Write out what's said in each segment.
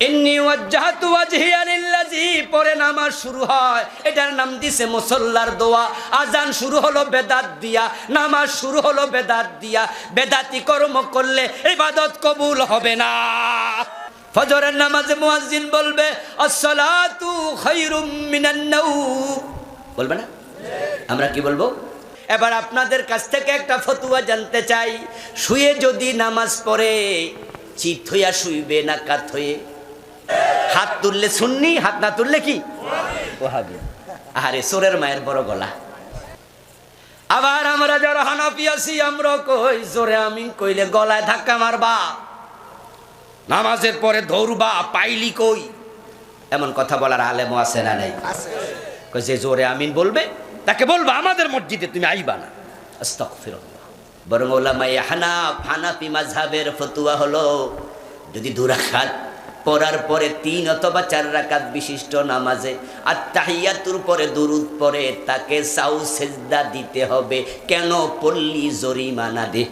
ইন্নী ওয়াজ্জাহতু ওয়াজহিয়া লিল্লাযী পরে নামাজ শুরু হয়, এটার নাম দিছে মুসল্লার দোয়া। আজান শুরু হলো বেদাত দিয়া, নামাজ শুরু হলো বেদাত দিয়া। বেদাতি কর্ম করলে ইবাদত কবুল হবে না। ফজরের নামাজে মুয়াজ্জিন বলবে আসসালাতু খায়রুম মিনান নাওম, বলবে না? আমরা কি বলবো? এবার আপনাদের কাছ থেকে একটা ফতোয়া জানতে চাই, শুয়ে যদি নামাজ পড়ে চিত হইয়া শুইবে না কাত হয়ে? হাত তুললে সুন্নি, হাত না তুললে কি ওয়াহাবি? আরে সোরের মায়ের বড় গলা। আবার আমরা যারা হানাফি আছি আমরা কই জোরে আমিন কইলে গলায় ধাক্কা মারবা, নামাজের পরে দৌড়বা, পাইলি কই? এমন কথা বলার আলেমও আছে না নাই? কই যে জোরে আমিন বলবে তাকে বলবা আমাদের মসজিদে তুমি আইবা না। আস্তাগফিরুল্লাহ। বরং উলামায়ে হানাফি মাযহাবের ফতোয়া হলো যদি 2 রাকাত পড়ার পরে 3 অথবা 4 রাকাত বিশিষ্ট নামাজে আত-তাহিয়াতুর পরে দুরূদ পড়ে তাকে সাউ সেজদা দিতে হবে। কেন? পড়লি জরিমানা দে।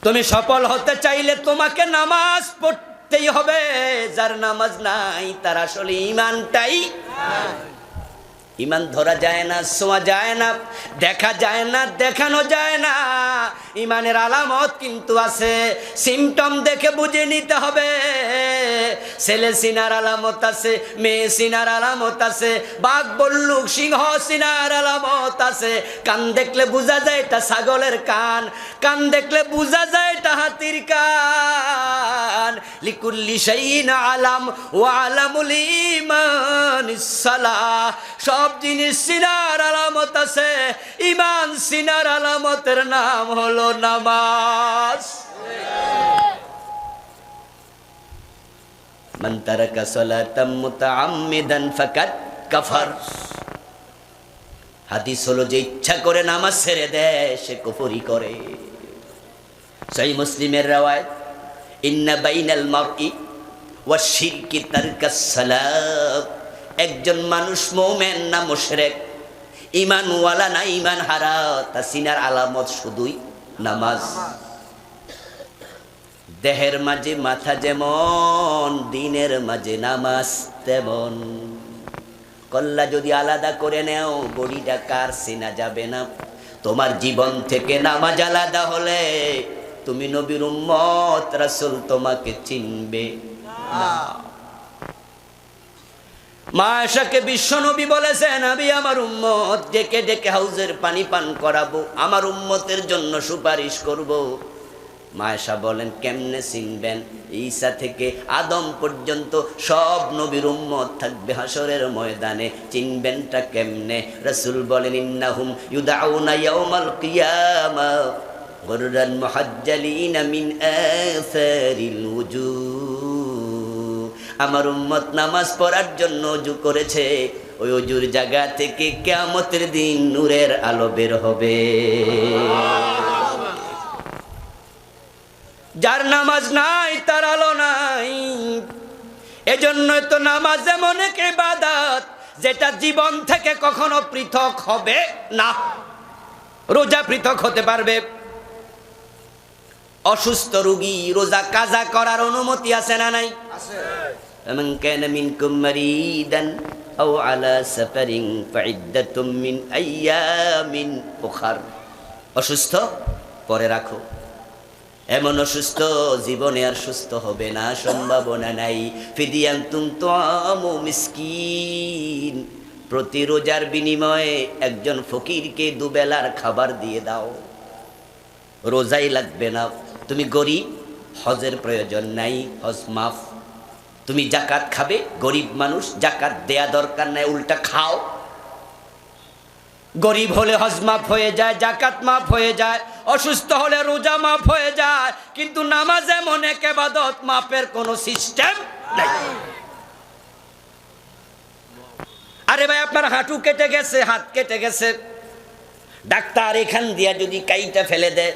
তুমি সফল হতে চাইলে তোমাকে নামাজ পড়তেই হবে। যার নামাজ নাই তার আসলে ঈমানটাই ঈমান ধরা যায় না, ছোঁয়া যায় না, দেখা যায় না, দেখানো যায় না। ঈমানের আলামত কিন্তু আছে, সিমটম দেখে বুঝে নিতে হবে। ছেলে সিনার আলামত আছে, মেয়ে সিনার আলামত আছে, বাঘ বল্লুক সিংহ সিনার আলামত আছে। কান দেখলে বোঝা যায় এটা ছাগলের কান, কান দেখলে বোঝা যায় এটা হাতির কান। লিকুল্লি শাইইন আলাম ওয়া আলামুল ঈমান ইস-সালাহ। সব জিনিস সিনার আলামত আছে, ঈমান সিনার আলামতের নাম হলো নামাজ। মান তারাকা সালাতাম মুতাআম্মিদান ফাকাদ কাফার। হাদিস হলো যে ইচ্ছা করে নামাজ ছেড়ে দেয় সে কুফরি করে। সহিহ মুসলিমের রওয়ায়াত, ইন্না বাইনাল মারই ওয়াশ শিরকি তারকাস সালাত। একজন মানুষ মুমিন না মুশরিক, ঈমানওয়ালা না ঈমান হারা, তা সিনার আলামত শুধুই নামাজ। দেহের মাঝে মাথা যেমন, দিনের মাঝে নামাজ তেমন। কল্লা যদি আলাদা করে নেও বডিটা কার চেনা যাবে না। তোমার জীবন থেকে নামাজ আলাদা হলে তুমি নবীর উম্মত, রাসূল তোমাকে চিনবে না। মা আয়েশাকে বিশ্ব নবী বলেছেন, আমি আমার উম্মত ডেকে ডেকে হাউজের পানি পান করাবো, আমার উম্মতের জন্য সুপারিশ করব। মা আয়েশা বলেন কেমনে চিনবেন? ঈসা থেকে আদম পর্যন্ত সব নবীর উম্মত থাকবে হাসরের ময়দানে, চিনবেনটা কেমনে? রাসূল বলেন ইন্নাহুম ইউদাউনা ইয়াউমাল কিয়ামা গুররান মুহাজ্জালিনা মিন আসারিল উজুহ। আমার উম্মত নামাজ পড়ার জন্য ওযু করেছে, ওই ওযুর জায়গা থেকে কিয়ামতের দিন নূরের আলো বের হবে। যার নামাজ নাই তার আলো নাই। এজন্য তো নামাজ এমন এক ইবাদত যেটা জীবন থেকে কখনো পৃথক হবে না। রোজা পৃথক হতে পারবে, অসুস্থ রোগী রোজা কাজা করার অনুমতি আছে না নাই? আছে। মান কানা মিনকুম মারিদান আও আলা সাফারিন ফাইদ্দাতুম মিন আইয়ামিন উখার। অসুস্থ পরে রাখো। এমন অসুস্থ জীবনে আর সুস্থ হবে না, সম্ভাবনা নাই। ফিদিয়াতুন তুআমু মিসকিন। প্রতি রোজার বিনিময়ে একজন ফকিরকে দুবেলার খাবার দিয়ে দাও। রোজাই লাগবে না, তুমি গরিব, হজের প্রয়োজন নাই, হজ মাফ। তুমি যাকাত খাবে, গরিব মানুষ, যাকাত দেয়া দরকার নাই, উল্টা খাও। গরিব হলে হজ মাফ হয়ে যায়, যাকাত মাফ হয়ে যায়, অসুস্থ হলে রোজা মাফ হয়ে যায়। কিন্তু নামাজ এমন এক ইবাদত মাপের কোনো সিস্টেম নাই। আরে ভাই আপনার হাঁটু কেটে গেছে, হাত কেটে গেছে, ডাক্তার এখান দিয়ে যদি কাইটা ফেলে দেয়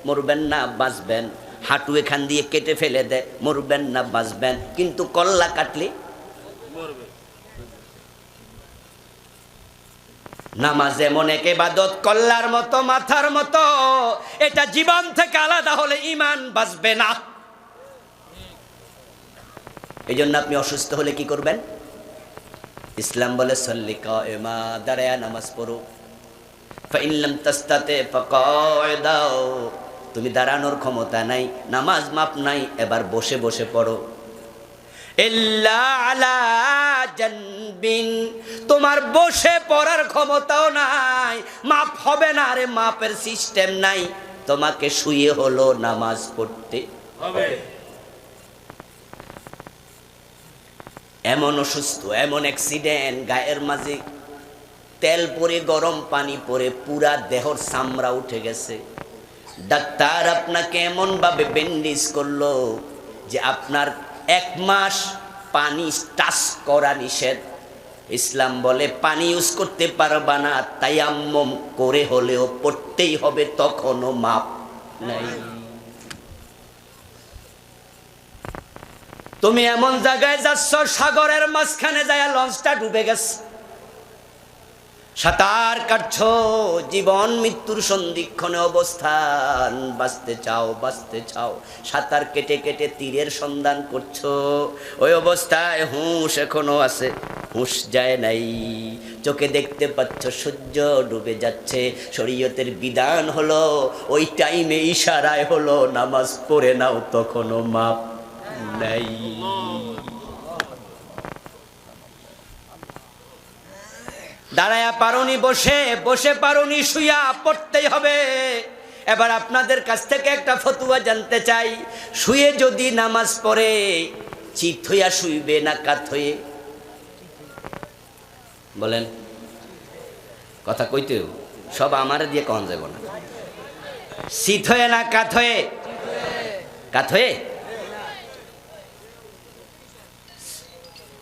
মরবেন না বাঁচবেন। হাঁটু এখান দিয়ে কেটে ফেলে দেয় মরবেন না বাঁচবেন, কিন্তু কল্লা কাটলে মরবে। নামাজ এমন এক ইবাদত কল্লার মতো, মাথার মতো, এটা জীবন থেকে আলাদা হলে ঈমান বাঁচবে না। এই জন্য আপনি অসুস্থ হলে কি করবেন? ইসলাম বলে সল্লি কায়মা, দাঁড়ায়া নামাজ পড়ো। ফাইন লাম তাস্তাতি ফাকায়দাও, তুমি দাঁড়ানোর ক্ষমতা নাই, নামাজ মাপ নাই, এবার বসে বসে পড়ো। ইল্লা আলা জানবিন, তোমার বসে পড়ার ক্ষমতাও নাই, মাপ হবে না, আরে মাপের সিস্টেম নাই, তোমাকে শুয়ে হলো নামাজ পড়তে হবে। এমন অসুস্থ, এমন অ্যাক্সিডেন্ট, গায়ের মাঝে তেল পরে গরম পানি পরে পুরা দেহর চামড়া উঠে গেছে, ডাক্তার আপনাকে এমন ভাবে ব্যান্ডেজ করলো যে আপনার 1 মাস পানি টাচ করা নিষেধ। ইসলাম বলে পানি ইউজ করতে পারবা না, তায়াম্মুম করে হলেও পড়তেই হবে, তখনও মাপ নাই। তুমি এমন জায়গায় যাচ্ছ, সাগরের মাঝখানে যায় লঞ্চটা ডুবে গেছে, সাঁতার কাটছো, জীবন মৃত্যুর সন্ধিক্ষণে অবস্থান, বাঁচতে চাও, বাঁচতে চাও, সাঁতার কেটে কেটে তীরের সন্ধান করছো, ওই অবস্থায় হুঁশ এখনো আছে, হুঁশ যায় নাই, চোখে দেখতে পাচ্ছ সূর্য ডুবে যাচ্ছে, শরীয়তের বিধান হলো ওই টাইমে ইশারায় হলো নামাজ পড়ে নাও, তখনও মাপ নাই। দাঁড়ায়া পারোনি, বসে বসে পারোনি, শুয়া পড়তেই হবে। এবার আপনাদের কাছ থেকে একটা ফতুয়া জানতে চাই, শুয়ে যদি নামাজ পড়ে চিত হইয়া শুইবে না কাত হয়ে? বলেন, কথা কইতেও সব আমার দিয়ে কন যাব না। চিত হয়ে না কাত হয়ে? কাত হয়ে।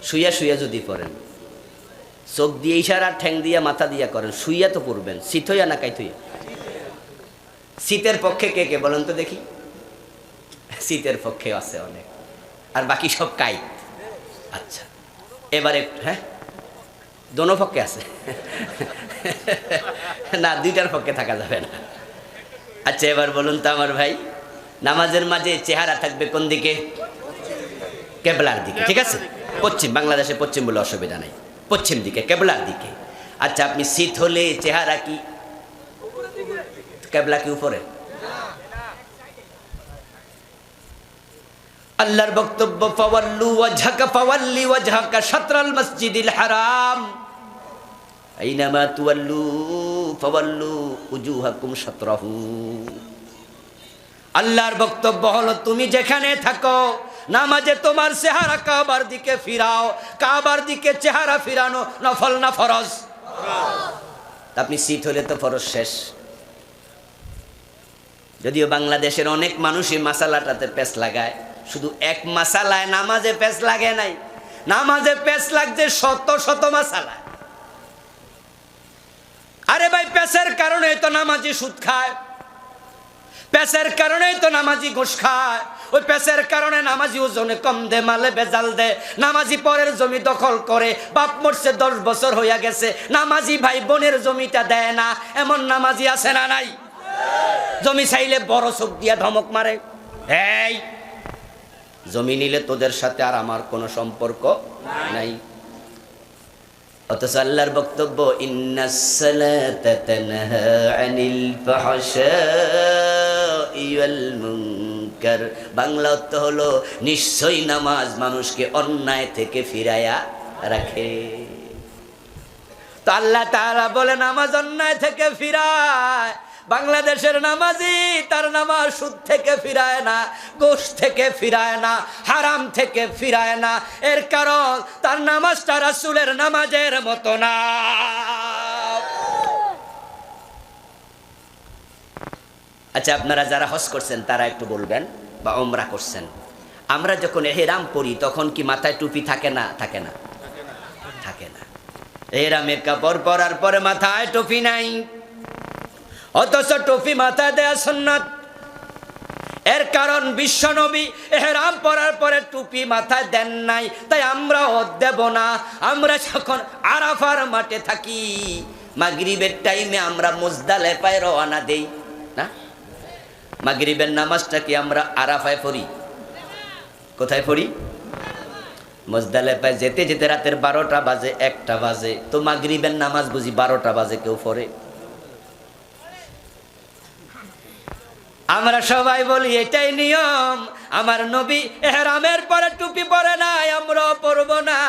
শুইয়া শুইয়া যদি পড়েন, চোখ দিয়ে ইশারা, ঠ্যাং দিয়া, মাথা দিয়া করেন, শুইয়া তো পড়বেন, শীত হইয়া না কাইত হইয়া? শীতের পক্ষে কে কে বলেন তো দেখি? শীতের পক্ষে আছে অনেক, আর বাকি সব কাইত। আচ্ছা, এবারে হ্যাঁ, দোনো পক্ষে আছে না, দুইটার পক্ষে থাকা যাবে না। আচ্ছা, এবার বলুন তো আমার ভাই, নামাজের মাঝে চেহারা থাকবে কোন দিকে? কেবলার দিকে, ঠিক আছে? পশ্চিম, বাংলাদেশে পশ্চিম বলে অসুবিধা নাই, পশ্চিম দিকে, কেবলার দিকে। আচ্ছা, আপনি শীত হলে চেহারা কি কেবলা কি উপরে? আল্লাহর বক্তব্য, ফাওয়াল্লু ওয়াজহাকা ফাওয়াল্লি ওয়াজহাকা শাতরাল মসজিদিল হারাম, আইনামা তুওয়াল্লু ফাওয়াল্লু উজুহাকুম শাতরাহু। আল্লাহর বক্তব্য হলো, তুমি যেখানে থাকো নামাজে তোমার চেহারা কাবার দিকে ফিরাও। কাবার দিকে চেহারা ফিরানো নফল না ফরজ? আপনি শীত হলে তো ফরজ শেষ। যদিও বাংলাদেশের অনেক মানুষই মাসালাটাতে পেঁচ লাগায়, শুধু এক মাসালায় নামাজে পেঁচ লাগে নাই, নামাজে পেঁচ লাগছে শত শত মাসালায়। আরে ভাই, পেঁচের কারণে তো নামাজি সুদ খায়, পেঁচের কারণেই তো নামাজি ঘুষ খায়, ওই পেঁচের কারণে নামাজি ওজনে কম দে, মালে বেজাল দে, নামাজি পরের জমি দখল করে, বাপ মরছে 10 বছর হইয়া গেছে, নামাজি ভাই বোনের জমিটা দেয় না, এমন নামাজি আছে না নাই? জমি চাইলে বড় চোখ দিয়া ধমক মারে, এই জমি নিলে তোদের সাথে আর আমার কোনো সম্পর্ক নাই। অথচ আল্লাহর বক্তব্য, ইন্নাস সালাতা তানহা আনিল ফাহশাই ওয়াল মুনকার, বাংলা অর্থ হলো নিশ্চয়ই নামাজ মানুষকে অন্যায় থেকে ফিরায়া রাখে। তো আল্লাহ তাআলা বলে নামাজ অন্যায় থেকে ফিরায়। বাংলাদেশের নামাজি তার নামাজ সুদ থেকে ফিরায় না, ঘুষ থেকে ফিরায় না, হারাম থেকে ফিরায় না, এর কারণ তার নামাজটা রাসূলের নামাজের মতো না। আচ্ছা, আপনারা যারা হজ করছেন তারা একটু বলবেন, বা উমরা করছেন, আমরা যখন ইহরাম পরি তখন কি মাথায় টুপি থাকে না? থাকে না? থাকে না। ইহরামের কাপড় পরার পরে মাথায় টুপি নাই, অথচ টুপি মাথায় দেয়া সুন্নাত। এর কারণ বিশ্বনবী ইহরাম পরার পরে টুপি মাথায় দেন নাই, তাই আমরাও দেব না। আমরা যখন আরাফার মাঠে থাকি, মাগরিবের টাইমে আমরা মুজদালিফায় রওনা দেই না? মাগরিবের নামাজটা কি আমরা আরাফায় পড়ি? কোথায় পড়ি? মুজদালিফায় যেতে যেতে রাতের 12টা বাজে, 1টা বাজে, তো মাগরিবের নামাজ বুঝি 12টা বাজে কেউ পড়ে? আমরা সবাই বলি এটাই নিয়ম। আমার নবী এহরামের পরে টুপি পরে নাই, আমরাও পরবো না।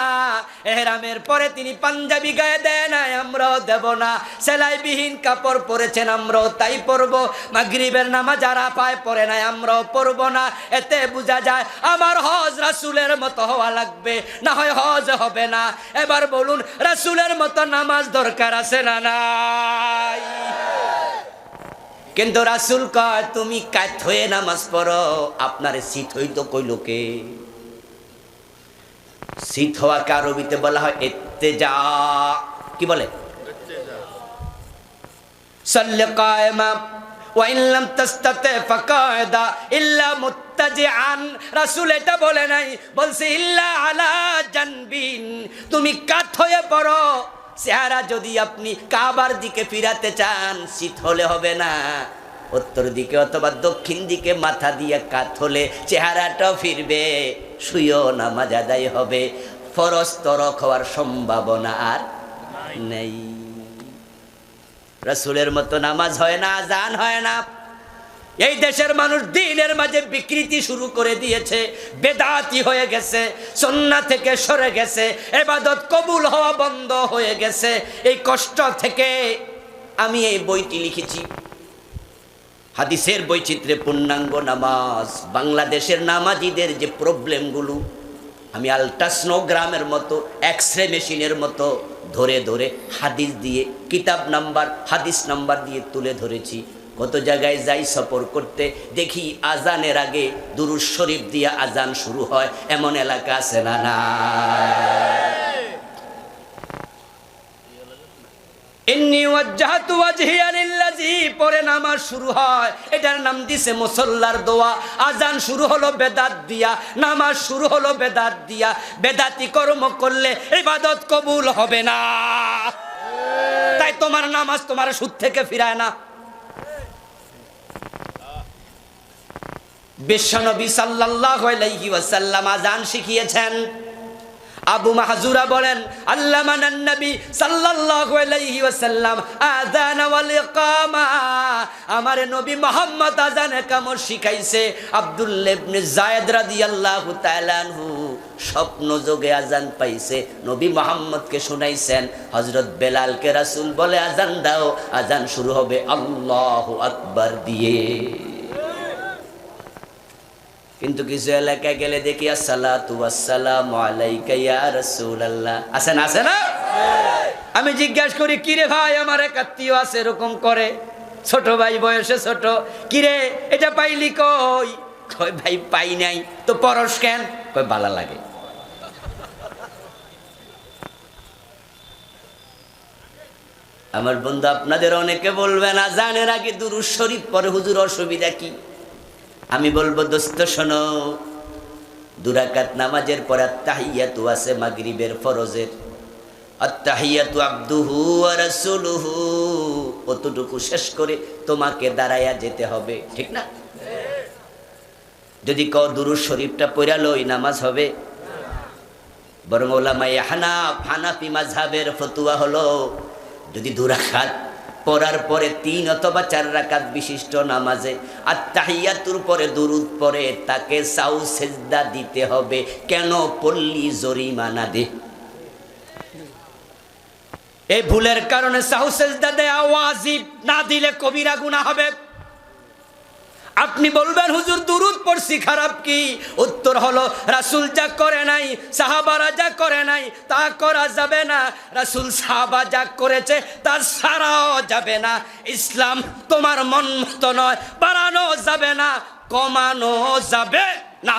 এহরামের পরে তিনি পাঞ্জাবি গায়ে দেয় নাই, আমরাও দেব না। সেলাইবিহীন কাপড় পরেছেন, আমরাও তাই পরবো। মাগরিবের নামাজ যারা পায় পরে নাই, আমরাও পরবো না। এতে বোঝা যায় আমার হজ রাসূলের মতো হওয়া লাগবে, না হয় হজ হবে না। এবার বলুন, রাসূলের মতো নামাজ দরকার আছে না নাই? কিন্তু রাসূল কয় তুমি কাত হয়ে নামাজ পড়ো। আপনারে শীত হইতো কইল কে? শীত হওয়াকে আরবিতে বলা হয় ইত্তেজা। কি বলে? সাল্লি কায়মা ওয়া ইন লাম তাস্তাতি ফাকায়দা ইল্লা মুত্তাজিআন। রাসূল এটা বলে নাই, বলছে ইল্লা আলা জানবিন। তুমি কাত হয়ে পড়ো। চেহারা যদি আপনি কাবার দিকে ফিরাতে চান, শীত হলে হবে না, উত্তর দিকে অথবা দক্ষিণ দিকে মাথা দিয়ে কাত হলে চেহারাটাও ফিরবে, শুয়েও নামাজ আদায় হবে। ফরজ তরক হওয়ার সম্ভাবনা আর নেই। রাসূলের মতো নামাজ হয় না, আজান হয় না। এই দেশের মানুষ দ্বীনের মাঝে বিকৃতি শুরু করে দিয়েছে, বেদাতি হয়ে গেছে, সুন্নাহ থেকে সরে গেছে, ইবাদত কবুল হওয়া বন্ধ হয়ে গেছে। এই কষ্ট থেকে আমি এই বইটি লিখেছি, হাদিসের বৈচিত্র্যে পূর্ণাঙ্গ নামাজ। বাংলাদেশের নামাজিদের যে প্রবলেমগুলো আমি আল্ট্রাসনোগ্রামের মতো, এক্সরে মেশিনের মতো ধরে ধরে হাদিস দিয়ে, কিতাব নাম্বার, হাদিস নাম্বার দিয়ে তুলে ধরেছি। কত জায়গায় যাই সফর করতে, দেখি আজানের আগে দুরূদ শরীফ দিয়ে আজান শুরু হয়, এমন এলাকা আছে না? না। ইন্নী ওয়াজ্জাহতু ওয়াজহিয়া লিল্লাযী পরে নামাজ শুরু হয়, এটার নাম দিছে মুসল্লার দোয়া। আজান শুরু হলো বেদাত দিয়া, নামাজ শুরু হলো বেদাত দিয়া। বেদাতি কর্ম করলে ইবাদত কবুল হবে না। তাই তোমার নামাজ তোমার সুদ থেকে ফিরায় না। বিশ্বনবী সাল্লাল্লাহু আলাইহি ওয়াসাল্লাম আজান শিখিয়েছেন। আবু মাহজুরা বলেন, আল্লামানান নবী সাল্লাল্লাহু আলাইহি ওয়াসাল্লাম আযান ওয়াল ইকামা। আমার নবী মুহাম্মদ আযান কামর শিখাইছে। আব্দুল্লাহ ইবনে যায়েদ রাদিয়াল্লাহু তাআলা আনহু স্বপ্ন যোগে আযান পাইছে, নবী মুহাম্মদকে শুনাইছেন। হযরত বেলালকে রাসূল বলে আযান দাও, আযান শুরু হবে আল্লাহু আকবার দিয়ে। কিন্তু কিছু এলাকায় গেলে দেখি আসসালাতু ওয়াসসালামু আলাইকা ইয়া রাসূলুল্লাহ। আছে না? আছে না? আমি জিজ্ঞাসা করি, কিরে ভাই, আমার এক আত্মীয় আছে এরকম করে, ছোট ভাই, বয়সে ছোট। কিরে এটা পাইলি কই? কই ভাই পাই নাই। তো পরশ কেন? কই ভালো লাগে। আমার বন্ধু, আপনাদের অনেকে বলবেন আজানের আগে দুরূদ শরীফ পড়ে হুজুর, অসুবিধা কি? আমি বলবো দোস্ত শোনো, 2 রাকাত নামাজের পর আত্তাহিয়াতু আছে মাগরিবের ফরজের। আত্তাহিয়াতু আবদুহু ওয়া রাসূলুহু, অতটুকু শেষ করে তোমাকে দাঁড়ায়া যেতে হবে, ঠিক না? যদি কও দুরূদ শরীফটা পড়া লই, নামাজ হবে? বরং উলামায়ে হানাফি মাযহাবের ফতোয়া হলো, যদি 2 রাকাত পড়ার পরে 3 অথবা 4 রাকাত বিশিষ্ট নামাজে আত্তাহিয়াতুর পরে দুরূদ পড়ে, তাকে সাউ সেজদা দিতে হবে। কেন? পড়লি জরিমানা দে। এই ভুলের কারণে সাউ সেজদা দেয়া ওয়াজিব, না দিলে কবিরা গুনাহ হবে। আপনি বলবেন হুজুর দুরূদ পড়ছি, খারাপ কি? উত্তর হলো, রাসূল যা করে নাই, সাহাবারা যা করে নাই, তা করা যাবে না। রাসূল সাহাবা যা করেছে তা ছাড়াও যাবে না। ইসলাম তোমার মন মতো নয়, বাড়ানো যাবে না, কমানো যাবে না।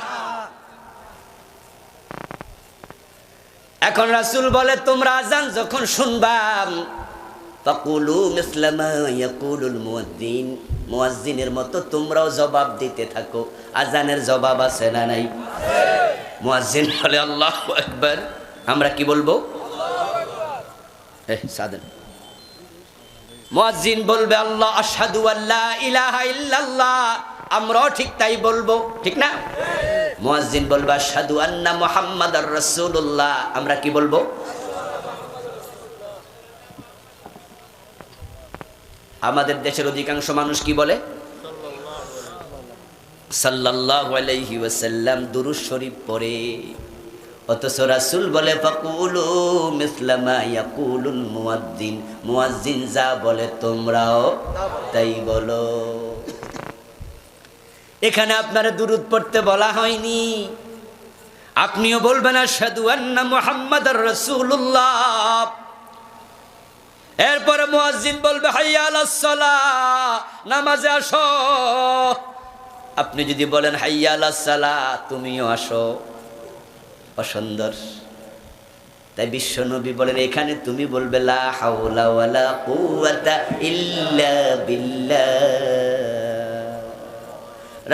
এখন রাসূল বলে, তোমরা আজান যখন শুনবা, ফাকুলু মিসলা মা ইয়াকুলুল মুয়াজ্জিন, মুয়াজ্জিনের মতো তোমরাও জবাব দিতে থাকো। আজানের জবাব আছে না নাই? মুয়াজ্জিন বলে আল্লাহু আকবার, আমরা কি বলবো? সাদেন। মুয়াজ্জিন বলবে আল্লাহ আশহাদু আল্লা ইলাহা ইল্লাল্লাহ, আমরাও ঠিক তাই বলবো, ঠিক না? মুয়াজ্জিন বলবে আশহাদু আন্না মুহাম্মাদার রাসূলুল্লাহ, আমরা কি বলবো? আমাদের দেশের অধিকাংশ মানুষ কি বলে? সাল্লাল্লাহু আলাইহি ওয়াসাল্লাম দুরূদ শরীফ পড়ে। অথচ রাসূল বলে ফাকুলু মিসলা মা ইয়াকুলুল মুয়াজ্জিন, মুয়াজ্জিন যা বলে তোমরাও তাই বলো। এখানে আপনারা দুরূদ পড়তে বলা হয়নি, আপনিও বলবেন আশহাদু আন্না মুহাম্মাদার রাসূলুল্লাহ। এরপরে মুয়াজ্জিন বলবে হাইয়া আলাস সালাহ, নামাজে আসো। আপনি যদি বলেন হাইয়া আলাস সালাহ, তুমিও আসো, অসুন্দর। তাই বিশ্বনবী বলেন এখানে তুমি বলবে লা হাওলা ওয়ালা কুওয়াতা ইল্লা বিল্লাহ।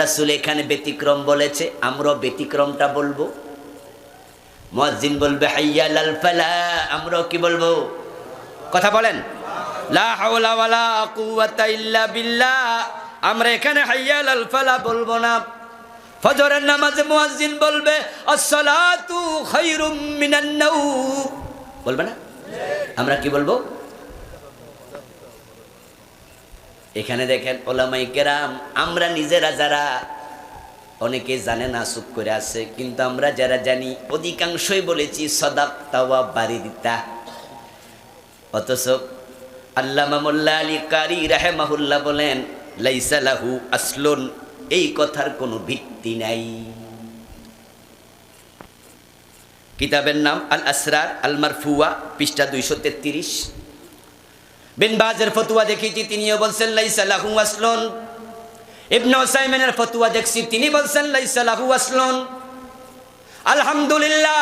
রাসূল এখানে ব্যতিক্রম বলেছে, আমরাও ব্যতিক্রমটা বলবো। মুয়াজ্জিন বলবে হাইয়া আলাল ফালাহ, আমরাও কি বলবো? কথা বলেন, লা হাওলা ওয়ালা কুওয়াতা ইল্লা বিল্লাহ। আমরা এখানে হাইয়া আলাল ফালাহ বলবো না। ফজরের নামাজে মুয়াজ্জিন বলবে আসসালাতু খায়রুম মিনান নাওম, বলবে না? আমরা কি বলবো? এখানে দেখেন উলামায়ে কেরাম, আমরা নিজেরা যারা, অনেকে জানে না, চুপ করে আছে, কিন্তু আমরা যারা জানি অধিকাংশই বলেছি সাদাকতা ওয়া বারিদিতা। অথচ আল্লামা মোল্লা আলী কারি রাহিমাহুল্লাহ বলেন লাইসা লাহু আসলুন, এই কথার কোনো ভিত্তি নাই। কিতাবের নাম আল আসরার আল মারফুয়া, পৃষ্ঠা 233। বিন বাজের ফতোয়া দেখেছি, তিনিও বলছেন লাইসা লাহু আসলুন। ইবনে উসাইমিনের ফতোয়া দেখছি, তিনি বলছেন লাইসা লাহু আসলুন। আলহামদুলিল্লাহ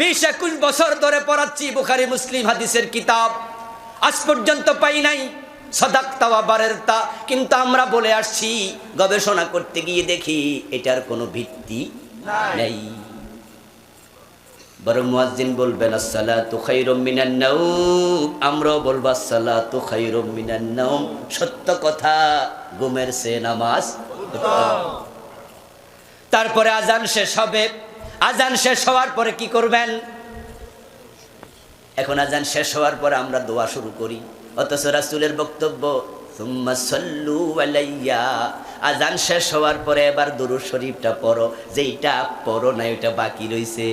20-21 বছর ধরে পড়াচ্ছি বুখারী মুসলিম হাদিসের কিতাব, আজ পর্যন্ত পাই নাই সাদাকতা ওয়া বারিরতা। কিন্তু আমরা বলে আসছি, গবেষণা করতে গিয়ে দেখি এটার কোনো ভিত্তি নাই। বরং মুয়াজ্জিন বলবেন আসসালাতু খায়রুম মিনান নাওম, আমরাও বলবো আসসালাতু খায়রুম মিনান নাওম। সত্য কথা, ঘুমের চেয়ে নামাজ উত্তম। তারপরে আজান শেষ হবে। আজান শেষ হওয়ার পরে কি করবেন? এখন আজান শেষ হওয়ার পরে আমরা দোয়া শুরু করি, অথচ রাসূলের বক্তব্য সুম্মা সাল্লু আলাইয়া। আজান শেষ হওয়ার পরে এবার দুরূদ শরীফটা পড়ো, যেইটা পড়ো না ওইটা বাকি রইছে।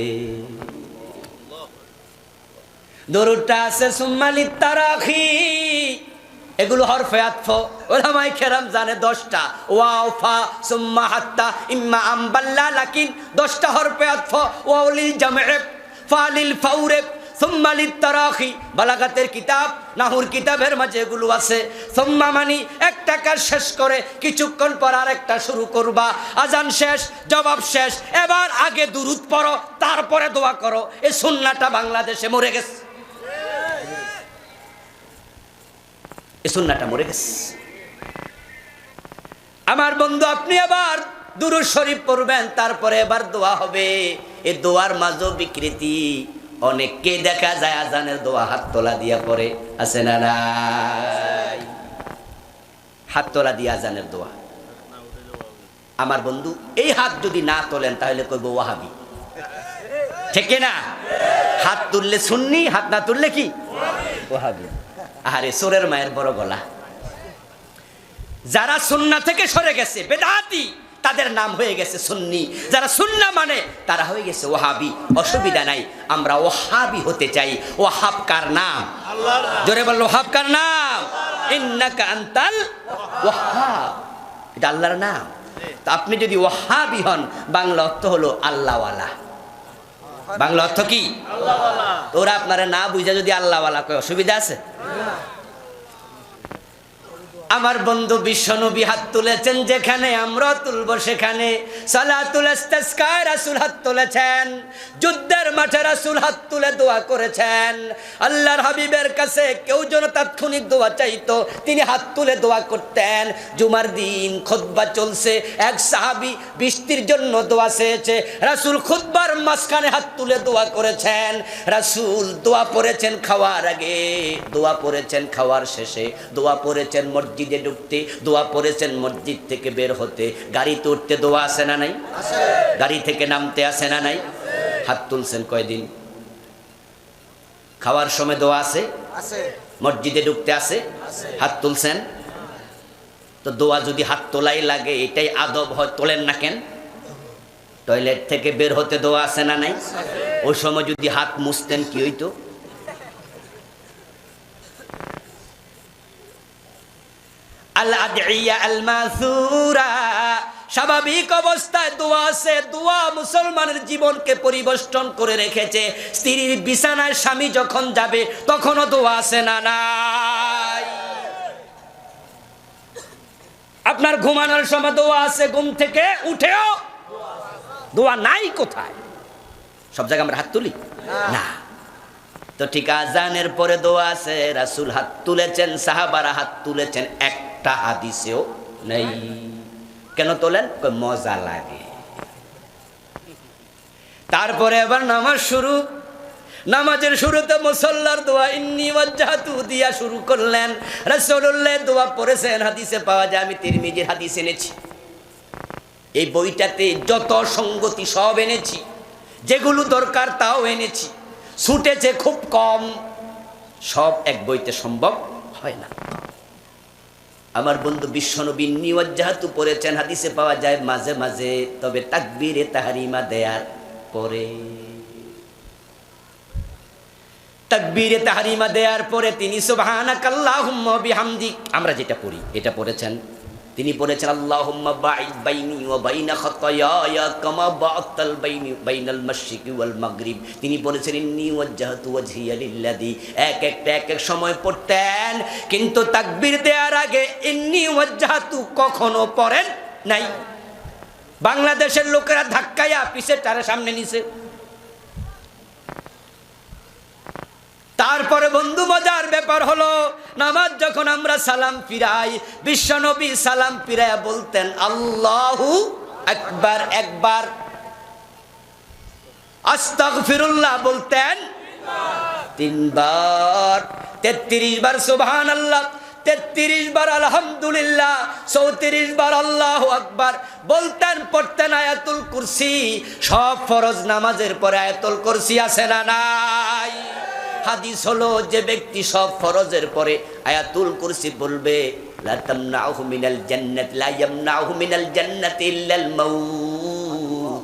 দুরূদটা আছে সুম্মা লিত্তারাখি, এগুলো হরফে আতফ। উলামায়ে কেরাম জানে 10টা, ওয়াও ফা সুম্মা হাত্তা ইম্মা আমবাল্লা, লাকিন 10টা হরফে আতফ। ওয়াউলিল জামে ফালিল ফাউরে সুম্মা লিত্তারাখি, বালাগাতের কিতাব, নাহুর কিতাবের মাঝে এগুলো আছে। সুম্মা মানি একটা কাজ শেষ করে কিছুক্ষণ পর আরেকটা শুরু করবা। আজান শেষ, জবাব শেষ, এবার আগে দুরূদ পড়ো, তারপরে দোয়া করো। এই সুন্নাহটা বাংলাদেশে মরে গেছে, এই সুন্নাহটা মরে গেছে। আমার বন্ধু, আপনি আবার দুরূদ শরীফ পড়বেন, তারপরে এবার দোয়া হবে। এই দোয়ার মাঝে বিকৃতি, অনেককে দেখা যায় আজানের দোয়া হাত তোলা দিয়া পড়ে, আছে না নাই? হাত তোলা দিয়ে আজানের দোয়া। আমার বন্ধু, এই হাত যদি না তোলেন তাহলে কইব ওয়াহাবি, ঠিক না? হাত তুললে সুন্নি, হাত না তুললে কি ওয়াহাবি। আরে চোরের মায়ের বড় গলা। যারা সুন্নাহ থেকে সরে গেছে, বেদাতি, তাদের নাম হয়ে গেছে সুন্নি। যারা সুন্নাহ মানে তারা হয়ে গেছে ওয়াহাবি। অসুবিধা নাই, আমরা ওয়াহাবি হতে চাই। ওয়াহাব কার নাম? আল্লাহর নাম। জোরে বল, ওয়াহাব কার নাম? ইন্নাকা আনতাল ওয়াহাব, এটা আল্লাহর নাম। তো আপনি যদি ওয়াহাবি হন, বাংলা অর্থ হলো আল্লাহওয়ালা। বাংলা অর্থ কি? আল্লাহওয়ালা। তোরা আপনারা না বুঝা যদি আল্লাহওয়ালা কয়, অসুবিধা আছে? আমার বন্ধু বিশ্বনবী হাত তুলেছেন যেখানে, আমরা তুলব সেখানে। সালাতুল ইস্তিসকায় রাসূল হাত তুলেছেন, যুদ্ধের মাঠে রাসূল হাত তুলে দোয়া করেছেন। আল্লাহর হাবিবের কাছে কেউ যেন তাৎক্ষণিক দোয়া চাইতো, তিনি হাত তুলে দোয়া করতেন। জুমার দিন খুতবা চলছে, এক সাহাবী বৃষ্টির জন্য দোয়া চেয়েছে, রাসূল খুতবার মাঝখানে হাত তুলে দোয়া করেছেন। রাসূল দোয়া পড়েছেন খাওয়ার আগে, দোয়া পড়েছেন খাওয়ার শেষে, দোয়া পড়েছেন মসজিদ মসজিদে ঢুকতে, দোয়া পড়েছেন মসজিদ থেকে বের হতে, গাড়িতে উঠতে দোয়া আছে না নাই? গাড়ি থেকে নামতে আছে না নাই? হাত তুলছেন কয়দিন? খাওয়ার সময় দোয়া আছে, মসজিদে ঢুকতে আছে, হাত তুলছেন। তো দোয়া যদি হাত তোলাই লাগে, এটাই আদব হয়, তোলেন না কেন? টয়লেট থেকে বের হতে দোয়া আছে না নাই? ওই সময় যদি হাত মুছতেন কি হইতো? আল আদিয়া আল মাসুরা, স্বাভাবিক অবস্থায় দোয়া আছে। দোয়া মুসলমানের জীবনকে পরিবর্তন করে রেখেছে। স্ত্রীর বিছানায় স্বামী যখন যাবে তখনও দোয়া আছে না নাই? আপনার ঘুমানোর সময় দোয়া আছে, ঘুম থেকে উঠেও দোয়া নাই কোথায়? সব জায়গায় আমরা হাত তুলি না। তো ঠিক আজানের পরে দোয়া আছে, রাসূল হাত তুলেছেন, সাহাবারা হাত তুলেছেন, একটা হাদিসেও নেই। কেন তোলেন? মজা লাগে। তারপরে আবার নামাজ শুরু। নামাজের শুরুতে মুসাল্লার দোয়া ইন্নী ওয়াজ্জাহতু দিয়া শুরু করলেন। রাসূলুল্লাহ দোয়া পড়েছেন, হাদিসে পাওয়া যায়। আমি তিরমিজির হাদিস এনেছি, এই বইটাতে যত সঙ্গতি সব এনেছি, যেগুলো দরকার তাও এনেছি। ছুটেছে খুব কম, সব এক বইতে সম্ভব হয় না। আমার বন্ধু বিশ্বনবী ইন্নী ওয়াজ্জাহতু পড়েছেন, হাদিসে পাওয়া যায় মাঝে মাঝে, তবে তাকবীরে তাহরিমা দেয়ার পরে। তাকবীরে তাহরিমা দেওয়ার পরে তিনি সুবহানাকাল্লাহুম্মা বিহামদিক, আমরা যেটা পড়ি এটা পড়েছেন। তিনি পড়েছেন আল্লাহুম্মা বাঈদ বাইনি ওয়া বাইনা খাতায়ায়া কামা বাআতাল বাইনাল মাশরিকি ওয়াল মাগরিব। তিনি পড়েছেন ইন্নী ওয়াজ্জাহতু ওয়াজহিয়া লিল্লাযী। এক এক সময় পড়তেন, কিন্তু তাকবীর দেওয়ার আগে ইন্নী ওয়াজ্জাহতু কখনো পড়েন নাই। বাংলাদেশের লোকেরা ধাক্কায়া পিছে তার সামনে নিছে। তারপরে বন্ধু মজার ব্যাপার হলো, নামাজ যখন আমরা সালাম ফিরাই, বিশ্বনবী সালাম ফিরাইয়া বলতেন আল্লাহু আকবার একবার, আস্তাগফিরুল্লাহ বলতেন তিনবার, 33 বার সুবহানাল্লাহ, 33 বার আলহামদুলিল্লাহ, 34 বার আল্লাহু আকবার বলতেন। পড়তেন আয়াতুল কুরসি। সব ফরজ নামাজের পরে আয়াতুল কুরসি আছে না নাই? হাদিস হলো, যে ব্যক্তি সব ফরজের পরে আয়াতুল কুরসি বলবে, লা তামনাহু মিনাল জান্নাত, লা ইয়ামনাহু মিনাল জান্নাতি ইল্লাল মাউত,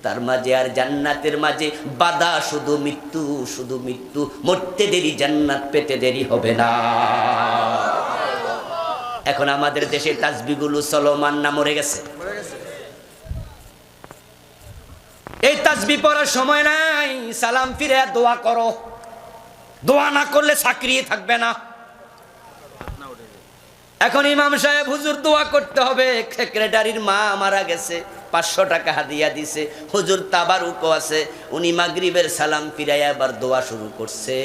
তার মাঝে আর জান্নাতের মাঝে বাধা শুধু মৃত্যু, শুধু মৃত্যু। মরতে দেরি, জান্নাত পেতে দেরি হবে না। এখন আমাদের দেশে তাসবিহগুলো চলমান না মরে গেছে? এই তাসবিহ পড়ার সময় নাই, সালাম ফিরে দোয়া করো। দোয়া না করলে চাকরি থাকবে না। এখন ইমাম সাহেব হুজুর দোয়া করতে হবে, সেক্রেটারির মা মারা গেছে, 500 টাকা হাদিয়া দিছে, হুজুর তাবারুকও আছে, উনি মাগরিবের সালাম ফিরাইয়া আবার দোয়া শুরু করছে।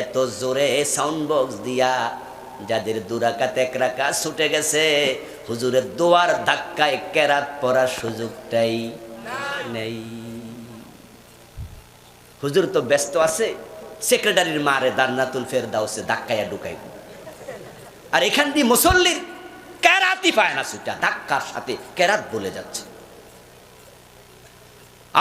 এত জোরে সাউন্ড বক্স দিয়া যাদের 2 রাকাত 1 রাকাত ছুটে গেছে, হুজুরের দোয়ার ধাক্কায় কেরাত পড়ার সুযোগটাই নেই। হুজুর তো ব্যস্ত আছে, সেক্রেটারির মারে জান্নাতুল ফেরদাউসে ধাক্কায়া ঢুকাইব, আর এখান দিয়ে মুসল্লির কেরাতই পায় না, ছুটা ধাক্কার সাথে কেরাত বলে যাচ্ছে।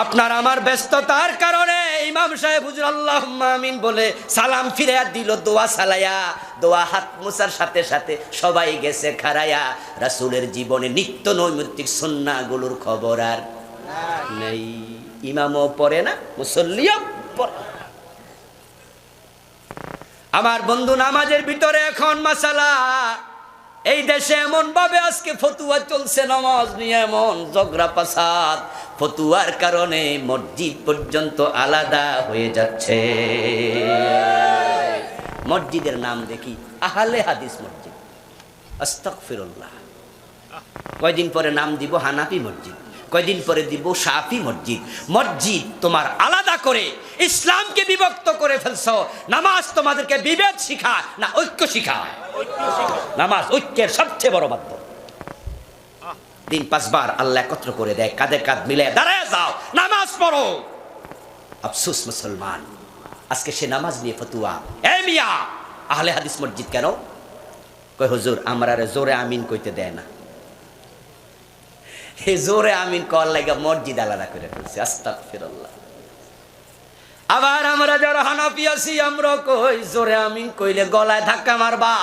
আপনার আমার ব্যস্ততার কারণে ইমাম সাহেব হুজুর আল্লাহুম্মা আমিন বলে সালাম ফিরাইয়া দিল, দোয়া সালাইয়া, দোয়া হাত মুছার সাথে সাথে সবাই গেছে খাড়াইয়া। রাসূলের জীবনে নিত্য নৈমিত্তিক সুন্নাহগুলোর খবর আর নেই। ইমামও পড়ে না, মুসল্লিও পড়ে। আমার বন্ধু, নামাজের ভিতরে এখন মাসালা, এই দেশে এমন ভাবে আজকে ফতুয়া চলছে নামাজ নিয়ে, এমন ঝগড়া ফাসাদ, ফতুয়ার কারণে মসজিদ পর্যন্ত আলাদা হয়ে যাচ্ছে। মসজিদের নাম দেখি আহলে হাদিস মসজিদ, আস্তাগফিরুল্লাহ। কয়দিন পরে নাম দিব হানাফি মসজিদ, কয়দিন পরে দিব শাফি মসজিদ। মসজিদ তোমার আলাদা করে ইসলামকে বিভক্ত করে ফেলছো। নামাজ তোমাদেরকে বিভেদ শিখায় না ঐক্য শিখায়? নামাজ ঐক্যের সবচেয়ে বড় মাধ্যম। দিন 5 বার আল্লাহ একত্র করে দেয়, কাঁধে কাঁধ মিলে দাঁড়ায় যাও, নামাজ পড়ো। আফসোস মুসলমান, আজকে সে নামাজ নিয়ে ফতুয়া। এ মিয়া, আহলে হাদিস মসজিদ কেন? কয় হুজুর আমরা জোরে আমিন কইতে দেয় না। এই জোরে আমিন কর লাগা মসজিদ আলাদা করে ফেলছে, আস্তাগফিরুল্লাহ। আবার আমরা যারা হানাফি আছি আমরা কই জোরে আমিন কইলে গলায় ধাক্কা মারবা,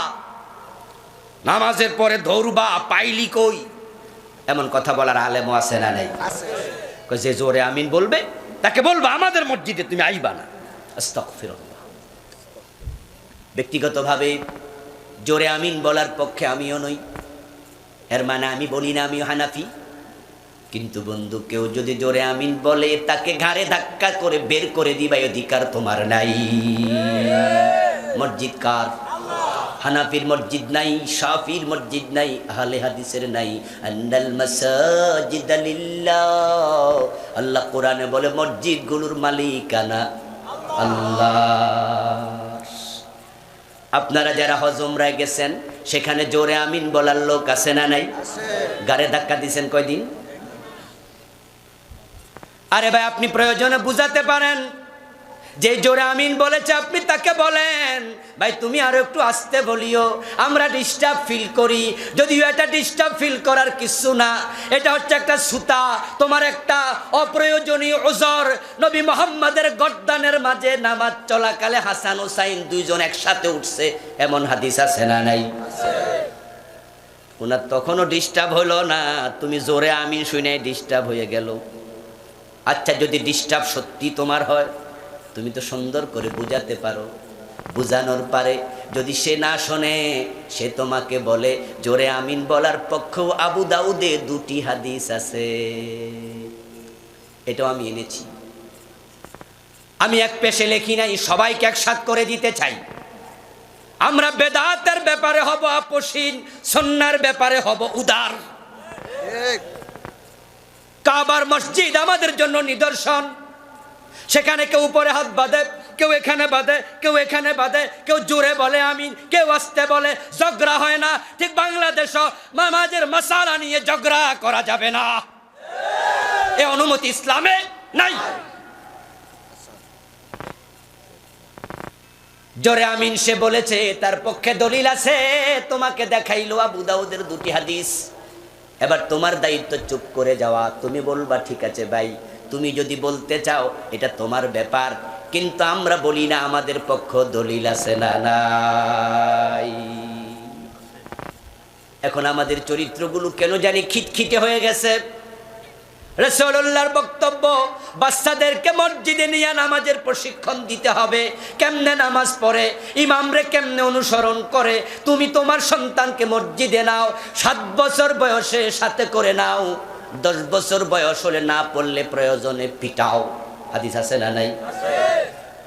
নামাজের পরে ধরবা, পাইলি কই, এমন কথা বলার আলেমও আছে না নাই? কই যে জোরে আমিন বলবে তাকে বলবা আমাদের মসজিদে তুমি আইবা না, আস্তাগফিরুল্লাহ। ব্যক্তিগতভাবে জোরে আমিন বলার পক্ষে আমিও নই, এর মানে আমি বলি না আমিও হানাফি। কিন্তু বন্ধু কেউ যদি জোরে আমিন বলে তাকে ঘাড়ে ধাক্কা করে বের করে দিবা অধিকার তোমার নাই। মসজিদ কার? হানাফির মসজিদ নাই, শাফির মসজিদ নাই, আহলে হাদিসের নাই। আন্নাল মাসাজিদা লিল্লাহ, আল্লাহ কোরআনে বলে মসজিদগুলোর মালিকানা আল্লাহ। আপনারা যারা হজ উমরায় গেছেন সেখানে জোরে আমিন বলার লোক আছে না নাই? গাড়ে ধাক্কা দিয়েছেন কয়দিন? আরে ভাই আপনি প্রয়োজনে বুঝাতে পারেন, যে জোরে আমিন বলেছে আপনি তাকে বলেন ভাই তুমি আরো একটু আস্তে বলিও, আমরা ডিস্টার্ব ফিল করি। যদিও এটা ডিস্টার্ব ফিল করার কিছু না, এটা হচ্ছে একটা সুতা, তোমার একটা অপ্রয়োজনীয় ওজর। নবী মুহাম্মাদের গর্দানের মাঝে নামাজ চলাকালে হাসান হুসাইন দুইজন একসাথে উঠছে, এমন হাদিস আছে না নাই? ওনার তখনও ডিস্টার্ব হলো না, তুমি জোরে আমিন শুনে ডিস্টার্ব হয়ে গেল। আচ্ছা যদি ডিস্টার্ব সত্যি তোমার হয় তুমি তো সুন্দর করে বুঝাতে পারো, বুঝানোর পারে। যদি সে না শোনে সে তোমাকে বলে জোরে আমিন বলার পক্ষেও আবু দাউদে দুটি হাদিস আছে, এটাও আমি এনেছি। আমি এক পেশে লেখি নাই, সবাইকে একসাথ করে দিতে চাই। আমরা বেদাতের ব্যাপারে হব আপোষহীন, সুন্নাহর ব্যাপারে হব উদার। কাবার মসজিদ আমাদের জন্য নিদর্শন, সেখানে কেউ উপরে হাত বাঁধে, কেউ এখানে বাঁধে, কেউ এখানে বাঁধে, কেউ জোরে বলে আমিন, কেউ আস্তে বলে, ঝগড়া হয় না। ঠিক বাংলাদেশও নামাজের মাসালা নিয়ে ঝগড়া করা যাবে না, এ অনুমতি ইসলামে নাই। জোরে আমিন সে বলেছে, তার পক্ষে দলিল আছে, তোমাকে দেখাইলো আবু দাউদের দুটি হাদিস। এবার তোমার দায়িত্ব চুপ করে যাওয়া, তুমি বলবা ঠিক আছে ভাই তুমি যদি বলতে চাও এটা তোমার ব্যাপার, কিন্তু আমরা বলি না আমাদের পক্ষ দলিল আছে না নাই। এখন আমাদের চরিত্রগুলো কেন জানি খিটখিটে হয়ে গেছে। রাসূলুল্লাহর বক্তব্য বাচ্চাদেরকে মসজিদে নিয়ে নামাজের প্রশিক্ষণ দিতে হবে, কেমনে নামাজ পড়ে, ইমামরে কেমনে অনুসরণ করে। তুমি তোমার সন্তানকে মসজিদে নাও, 7 বছর বয়সে সাথে করে নাও, 10 বছর বয়স হলে না পড়লে প্রয়োজনে পিটাও, হাদিস আছে না নাই?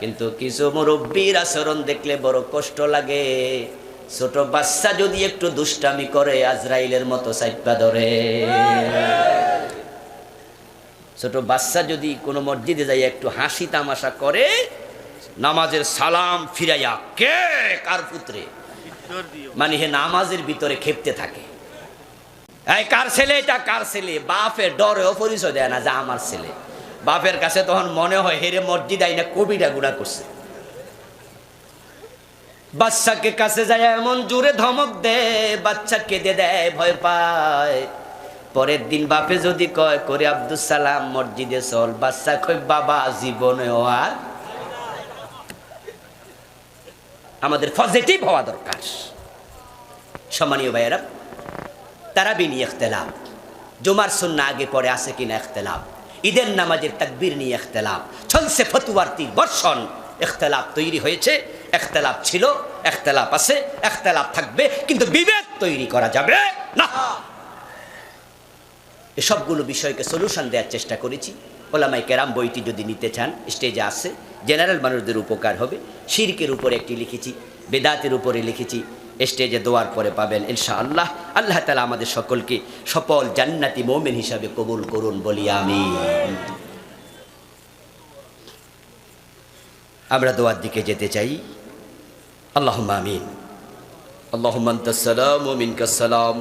কিন্তু কিছু মুরব্বীর আচরণ দেখলে বড় কষ্ট লাগে। ছোট বাচ্চা যদি একটু দুষ্টামি করে আজরাইলের মতো চাইপা ধরে। ছোট বাচ্চা যদি কোনো মসজিদে যাই একটু হাসি তামাশা করে, নামাজের সালাম ফিরাইয়া কে কার পুত্রে, মানে হে নামাজের ভিতরে খেপতে থাকে, এই কার ছেলে, এটা কার ছেলে। বাপের ডরেও পরিচয় দেয় না যে আমার ছেলে। বাপের কাছে তখন মনে হয় হেরে মসজিদ আইনা কবিরা গুণা করছে। বাচ্চাকে কাছে যায় এমন জোরে ধমক দেয়, বাচ্চা কেঁদে দেয়, ভয় পায়। পরের দিন বাপে যদি কয় করে আব্দুল সালাম মসজিদে চল, বাচ্চা কয় বাবা জীবনেও আর। আমাদের পজিটিভ হওয়া দরকার। সম্মানীয় ভাইয়েরা, তারাবি নিয়ে ইখতিলাফ, জুমার সুন্নাহ আগে পরে আছে কিনা ইখতিলাফ, ঈদের নামাজের তাকবীর নিয়ে ইখতিলাফ চলছে, ফতোয়ার বর্ষণ। ইখতিলাফ তৈরি হয়েছে, ইখতিলাফ ছিল, ইখতিলাফ আছে, ইখতিলাফ থাকবে, কিন্তু বিভেদ তৈরি করা যাবে না। এসবগুলো বিষয়কে সলিউশন দেওয়ার চেষ্টা করেছি। ওলামায়ে কেরাম বইটি যদি নিতে চান স্টেজে আছে, জেনারেল মানুষদের উপকার হবে। শিরকের উপরে একটি লিখেছি, বেদাতের উপরে লিখেছি, স্টেজে দোয়ার পরে পাবেন ইনশাআল্লাহ। আল্লাহ তাআলা আমাদের সকলকে সফল জান্নাতি মুমিন হিসাবে কবুল করুন, বলি আমিন। আমরা দোয়ার দিকে যেতে চাই। আল্লাহুম্মা আমিন। আল্লাহুম্মা আনতাস সালাম ওয়া মিনকাস সালাম।